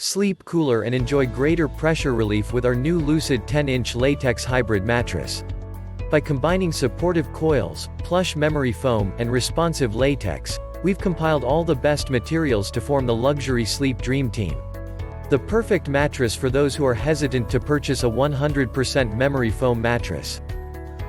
Sleep cooler and enjoy greater pressure relief with our new Lucid 10-inch Latex Hybrid mattress. By combining supportive coils, plush memory foam, and responsive latex, we've compiled all the best materials to form the luxury sleep dream team. The perfect mattress for those who are hesitant to purchase a 100% memory foam mattress.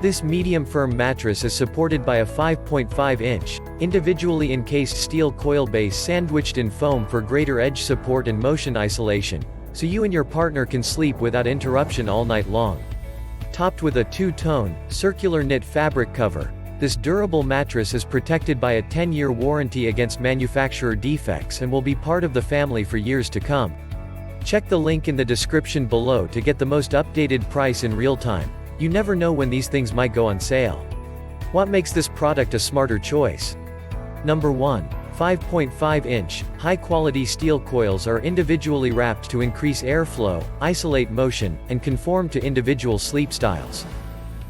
This medium-firm mattress is supported by a 5.5-inch, individually encased steel coil base sandwiched in foam for greater edge support and motion isolation, so you and your partner can sleep without interruption all night long. Topped with a two-tone, circular knit fabric cover, this durable mattress is protected by a 10-year warranty against manufacturer defects and will be part of the family for years to come. Check the link in the description below to get the most updated price in real time. You never know when these things might go on sale. What makes this product a smarter choice? Number 1. 5.5-inch, high-quality steel coils are individually wrapped to increase airflow, isolate motion, and conform to individual sleep styles.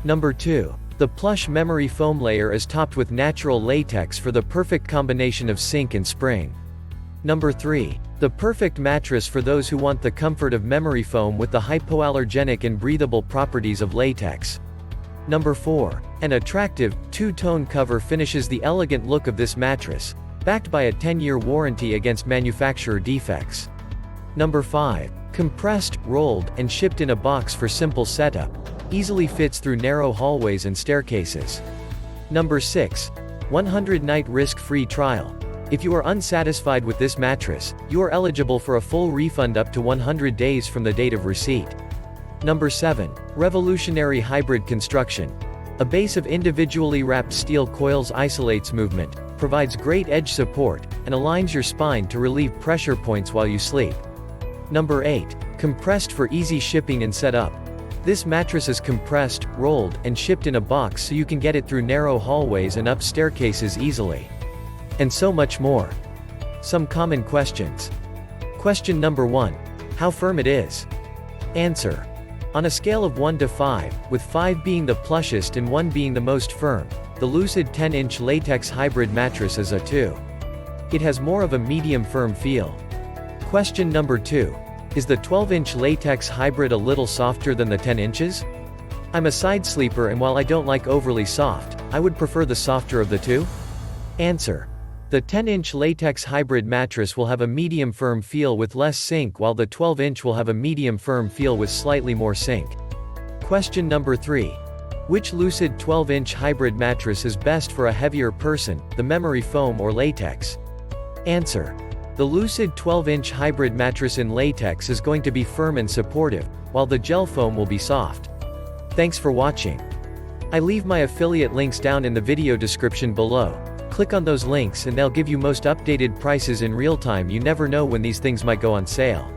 Number 2. The plush memory foam layer is topped with natural latex for the perfect combination of sink and spring. Number 3. The perfect mattress for those who want the comfort of memory foam with the hypoallergenic and breathable properties of latex. Number 4. An attractive, two-tone cover finishes the elegant look of this mattress, backed by a 10-year warranty against manufacturer defects. Number 5. Compressed, rolled, and shipped in a box for simple setup, easily fits through narrow hallways and staircases. Number 6. 100-night risk-free trial. If you are unsatisfied with this mattress, you are eligible for a full refund up to 100 days from the date of receipt. Number 7. Revolutionary hybrid construction. A base of individually wrapped steel coils isolates movement, provides great edge support, and aligns your spine to relieve pressure points while you sleep. Number 8. Compressed for easy shipping and setup. This mattress is compressed, rolled, and shipped in a box so you can get it through narrow hallways and up staircases easily. And so much more. Some common questions. Question number 1. How firm it is? Answer. On a scale of 1 to 5, with 5 being the plushest and 1 being the most firm, the Lucid 10-inch Latex Hybrid mattress is a 2. It has more of a medium firm feel. Question number 2. Is the 12-inch Latex Hybrid a little softer than the 10 inches? I'm a side sleeper and while I don't like overly soft, I would prefer the softer of the two. Answer. The 10-inch Latex Hybrid mattress will have a medium firm feel with less sink while the 12-inch will have a medium firm feel with slightly more sink. Question number 3. Which Lucid 12-inch hybrid mattress is best for a heavier person, the memory foam or latex? Answer. The Lucid 12-inch hybrid mattress in latex is going to be firm and supportive, while the gel foam will be soft. Thanks for watching. I leave my affiliate links down in the video description below. Click on those links and they'll give you most updated prices in real time. You never know when these things might go on sale.